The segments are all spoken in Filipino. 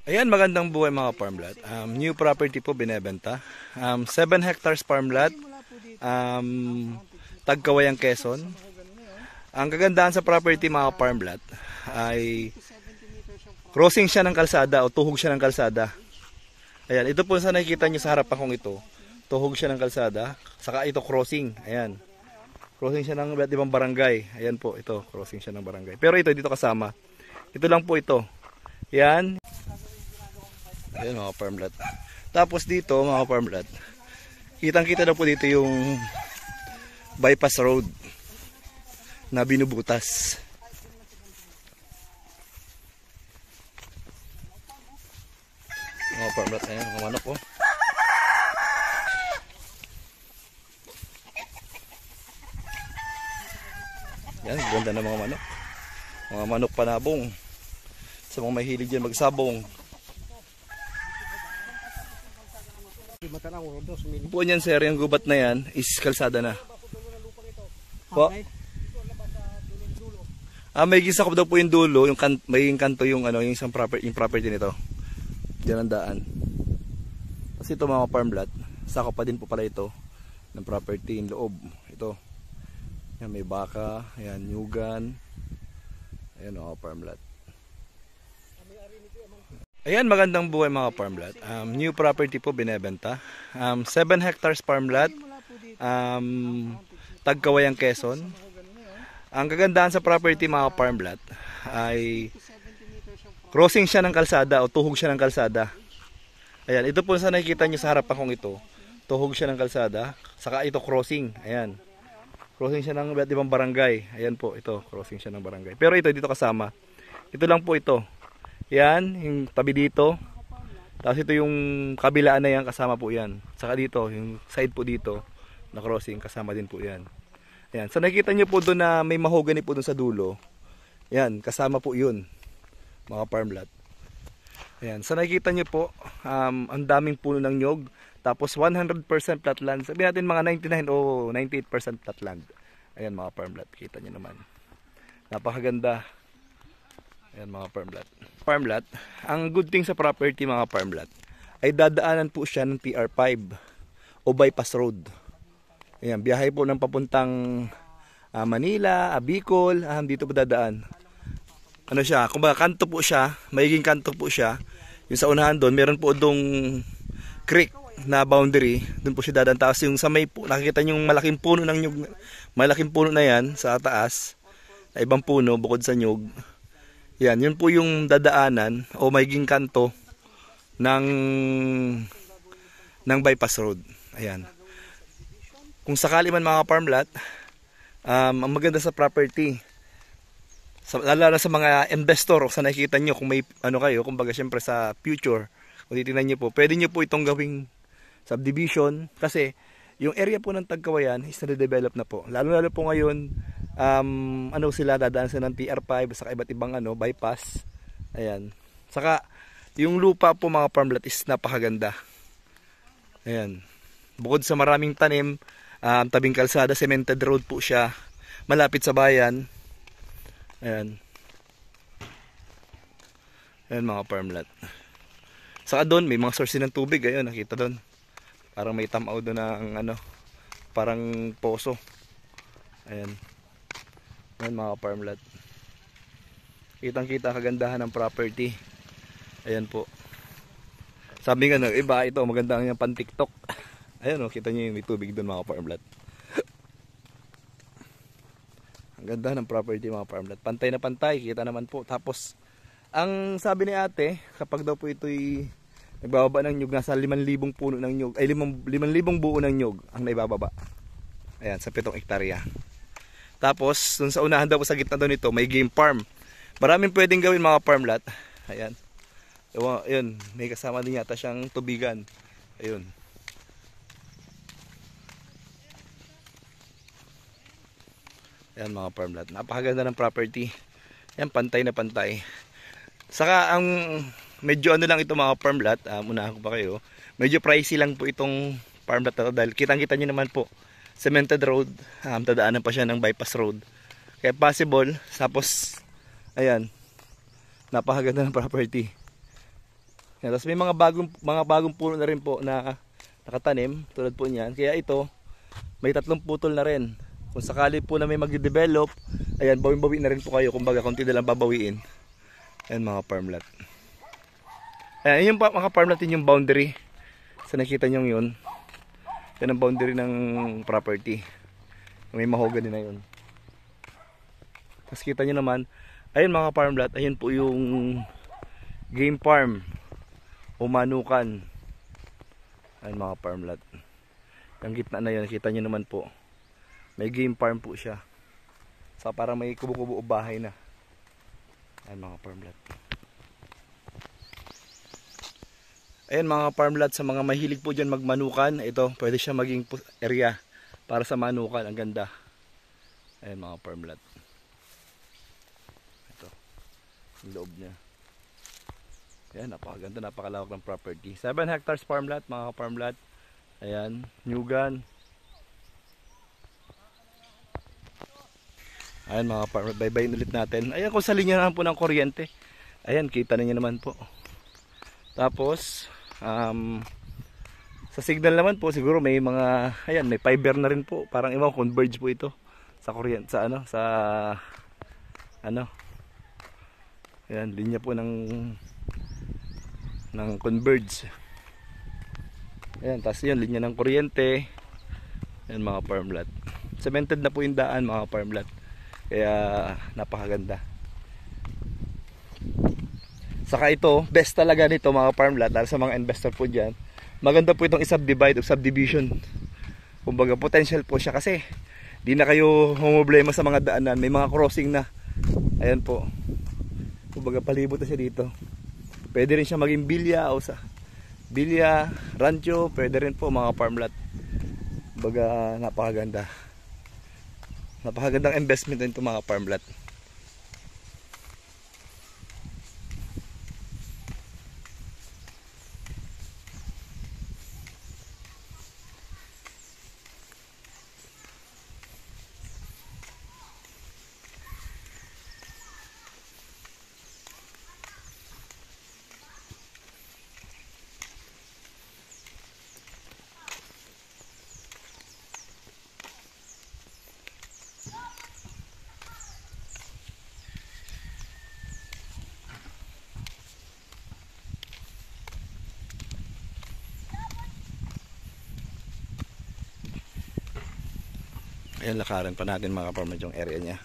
Ayan, magandang buhay mga farmlot. New property po binebenta. 7 hectares farmlot. Tagkawayang Quezon. Ang kagandahan sa property mga farmlot ay crossing siya ng kalsada o tuhog siya ng kalsada. Ayan, ito po sa nakikita nyo sa harapan kong ito. Tuhog siya ng kalsada. Saka ito crossing. Ayan. Crossing siya ng iba't ibang barangay. Ayan po, ito. Crossing siya ng barangay. Pero ito, dito kasama. Ito lang po ito. Ayan. Ayan mga farmlot. Tapos dito mga farmlot, kitang-kita na po dito yung bypass road na binubutas. Mga farmlot, ayan mga manok po. Yan, ganda na mga manok. Mga manok panabong. Sa mga mahilig dyan magsabong. Po niyan sir, yung gubat na yan is kalsada na. Po? May gisakop daw po yung dulo, yung may kanto yung yung isang property nito. Diyan ang daan. Kasi ito mga farmlot, sakop pa din po pala ito ng property in loob. Ito. Yan, may baka, ayan, nyugan. Ayan mga farmlot. Ayan, magandang buhay mga farmlot. New property po binebenta. 7 hectares farmlot. Tagkawayang Quezon. Ang kagandahan sa property mga farmlot ay crossing siya ng kalsada o tuhog siya ng kalsada. Ayan, ito po sa nakikita nyo sa harapan kong ito. Tuhog siya ng kalsada. Saka ito crossing. Ayan. Crossing siya ng iba't ibang barangay. Ayan po, ito. Crossing siya ng barangay. Pero ito, dito kasama. Ito lang po ito. Yan, yung tabi dito. Tapos ito yung kabilaan na yan, kasama po yan. Saka dito, yung side po dito, na crossing, kasama din po yan. Yan, so nakikita nyo po doon na may mahogany po doon sa dulo. Yan, kasama po yun, mga farmlot. Yan, so nakikita nyo po, ang daming puno ng nyog. Tapos 100% flat land. Sabihin natin mga 99 o 98% flat land. Ayan mga farmlot, kita nyo naman. Napakaganda. Ayan mga farmlot. Farmlot, ang good thing sa property mga farmlot ay dadaanan po siya ng TR5 o bypass road. Ayan, biyahe po ng papuntang Manila, Bicol, dito po dadaan. Ano siya, kumbaga kanto po siya, magiging kanto po siya. Yung sa unahan doon, meron po dong creek na boundary, doon po siya dadaan. Tapos yung sa may po, nakikita nyo yung malaking puno ng nyug, malaking puno na yan sa taas, na ibang puno bukod sa nyug. Yan, yun po yung dadaanan o magiging kanto ng bypass road. Ayan. Kung sakali man mga farmlot, ang maganda sa property, lalo na sa mga investor o sa nakikita nyo, kung may kayo, kumbaga syempre sa future, kung titignan nyo po, pwede nyo po itong gawing subdivision kasi yung area po ng Tagkawayan is na-develop na po. Lalo po ngayon, sila dadaan sa ng TR5 saka iba't ibang bypass. Ayan. Saka yung lupa po mga farmlot is napakaganda. Ayan. Bukod sa maraming tanim, tabing kalsada, cemented road po siya. Malapit sa bayan. Ayan. Ayan mga farmlot. Saka doon may mga source ng tubig, ayun nakita doon. Parang may tamaw doon ng parang poso. Ayan. Ayan mga farmlot. Kitang-kita kagandahan ng property. Ayan po. Sabi nga iba ito, maganda ang pan TikTok. Ayan kita niyo yung may tubig doon mga farmlot. Ang ganda ng property mga farmlot. Pantay na pantay, kita naman po. Tapos ang sabi ni ate, kapag daw po ito'y nagbababa ng nyug, nasa 5,000 puno ng nyug, ay 5,000 buo ng nyug ang naibababa. Ayan, sa 7 hektarya. Tapos, dun sa unahan daw po sa gitna doon nito, may game farm. Maraming pwedeng gawin mga farmlot. Ayan. Ayun, may kasama din yata siyang tubigan. Ayun. Ayan mga farmlot. Napakaganda ng property. Ayan, pantay na pantay. Saka ang medyo lang ito mga farmlot, unahan ko pa kayo. Medyo pricey lang po itong farmlot na to dahil kitang-kita nyo naman po. Cemented road, tadaanan pa siya ng bypass road. Kaya possible, tapos ayan, napakaganda ng property. Yan, tapos may mga bagong puno na rin po na nakatanim tulad po niyan. Kaya ito may 3 putol na rin. Kung sakali po na may magde-develop, ayan, bawin-bawi na rin po kayo. Kumbaga konti na lang babawiin. Ayan mga farm lot. Ayan yung mga farm lot yung boundary. Sa nakita nyo yun. Yan ang boundary ng property. May mahogany na yun. Tapos kita nyo naman, ayun mga farm lot, ayun po yung game farm o manukan. Ayun mga farm lot. Ang gitna na yun, kita nyo naman po. May game farm po siya. So parang may kubo-kubo o bahay na. Ayun mga farm lot. Ayun mga farm lot, sa mga mahilig po dyan magmanukan, ito pwede siya maging area para sa manukan. Ang ganda. Ayun mga farm lot. Ito. Yung loob niya. Ayan, napakaganda, napakalawak ng property. 7 hectares farm lot, mga farm lot. Ayan, Nyugan. Ayan mga farm lot, bye-bye ulit natin. Ayan, kung sa linya naman po ng kuryente. Ayan, kita ninyo naman po. Tapos, sa signal naman po, siguro may mga, ayan, may fiber na rin po. Parang ibang converge po ito sa kuryente, ayan, linya po ng converge. Ayan, tapos yun, linya ng kuryente. Ayan mga farm lot. Cemented na po yung daan mga farm lot. Kaya napakaganda. Saka ito, best talaga nito mga farm lot, lalo sa mga investor po dyan. Maganda po itong i-subdivide o subdivision. Kumbaga potential po siya kasi di na kayo problema sa mga daanan. May mga crossing na. Ayan po. Kumbaga palibot na siya dito. Pwede rin siya maging bilya o sa bilya, rancho, pwede rin po mga farm lot. Kumbaga napakaganda. Napakagandang investment din ito mga farm lot. Ayan, lakaran pa natin mga farm lot yung area nya.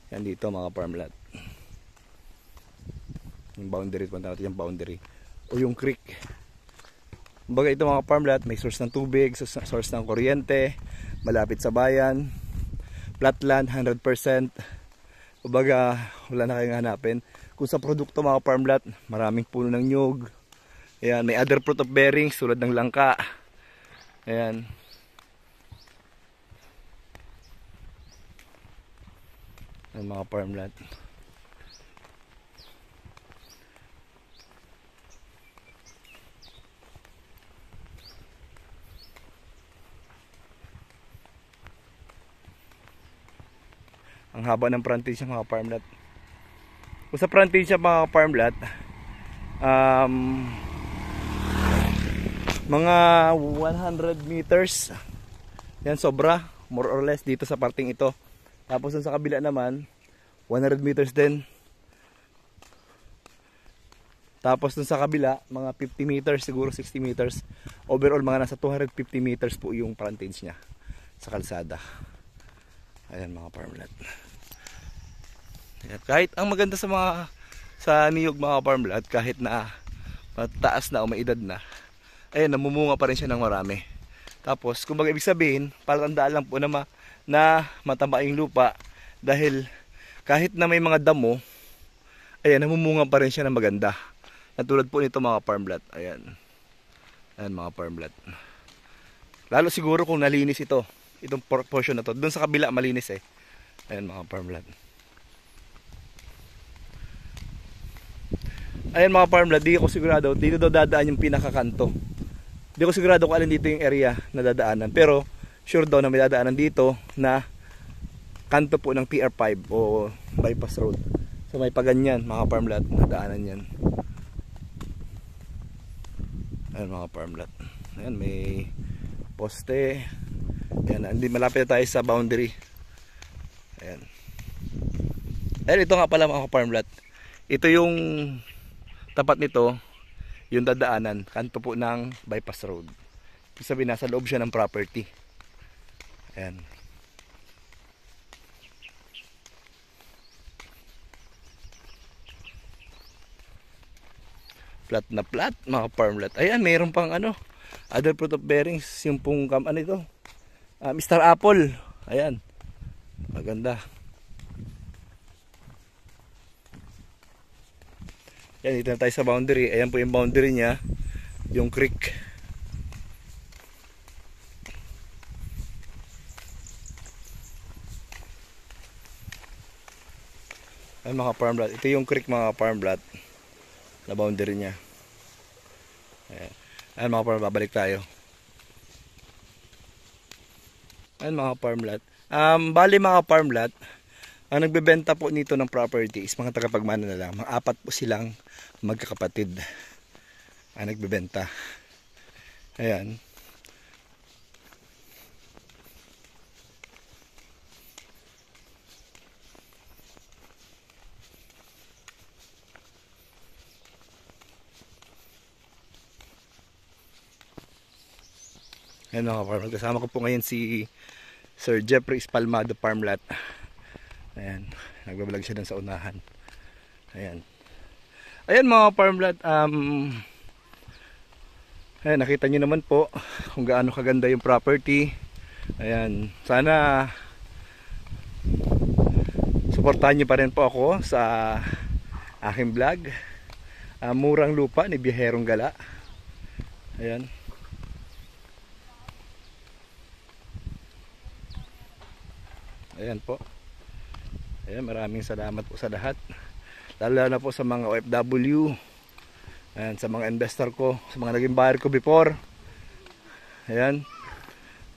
Yan dito mga farm lot. Yung boundary, punta natin yung boundary. O yung creek. Kumbaga ito mga farm lot, may source ng tubig, source ng kuryente, malapit sa bayan, flat land, 100%. Kumbaga wala na kayong hanapin. Kung sa produkto mga farm lot, maraming puno ng nyug. Ayan, may other fruit of bearings tulad ng langka. Ayan. Ang mga farm lot. Ang haba ng frontage ng mga farm lot. Kung sa frontage ng mga farm lot, mga 100 meters. Yan, sobra, more or less dito sa parting ito. Tapos sa kabila naman 100 meters din. Tapos dun sa kabila mga 50 meters, siguro 60 meters. Overall mga nasa 250 meters po yung frontage nya sa kalsada. Ayan mga farm lot. Ayan, kahit ang maganda sa niyog mga farm lot, kahit na mataas na o may edad na, ayan, namumunga pa rin siya ng marami. Tapos kumbaga ibig sabihin, palatandaan lang po na mataba yung lupa, dahil kahit na may mga damo, ayan, namumunga pa rin siya ng maganda. Natulad po nito mga farm lot. Ayan. Ayan mga farm lot. Lalo siguro kung nalinis ito, itong portion na to. Doon sa kabila malinis eh. Ayan mga farm lot. Ayan mga farm lot, di ko sigurado dito daw dadaan yung pinakakanto. Di ko sigurado kung alin dito yung area na dadaanan, pero sure daw na may dadaanan dito na kanto po ng PR5 o bypass road. So may paganyan mga farm lot na daanan yan. Ayan mga farm lot. Ayan, may poste. Ayan, hindi malapit na tayo sa boundary. Ayan. Ayan, ito nga pala mga farm lot. Ito yung tapat nito, yung dadaanan, kanto po ng bypass road. Ibig sabihin, nasa loob siya ng property. Ayan. Flat na flat mga farm lot. Ayan, mayroon pang ano, other fruit of bearings, yung pong ano ito, Mr. Apple. Ayan, maganda. Yan, dito na tayo sa boundary. Ayan po yung boundary niya, yung creek. Ayan mga farm lot, ito yung creek mga farm lot na boundary niya. Ayan. Ayan mga farm, babalik tayo. Ayan mga farm lot. Bali mga farm lot, ang nagbebenta po nito ng property is mga tagapagmana na lang. Mga apat po silang magkakapatid ang nagbebenta. Ayan. Ayan mga farm lot. Kasama ko po ngayon si Sir Jeffrey Espalmado Farm Lot. Ayan, nagbablog siya dun sa unahan. Ayan. Ayan mga farm lot, ayan, nakita nyo naman po kung gaano kaganda yung property. Ayan, sana suportahan nyo pa rin po ako sa aking vlog. Murang lupa ni Biyaherong Gala. Ayan. Ayan po. Ayan, maraming salamat po sa lahat. Lalo na po sa mga OFW. Ayan, sa mga investor ko, sa mga naging buyer ko before. Ayan.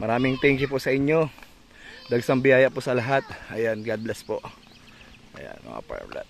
Maraming thank you po sa inyo. Dagsang biyaya po sa lahat. Ayan, God bless po. Ayan, mga farm lot.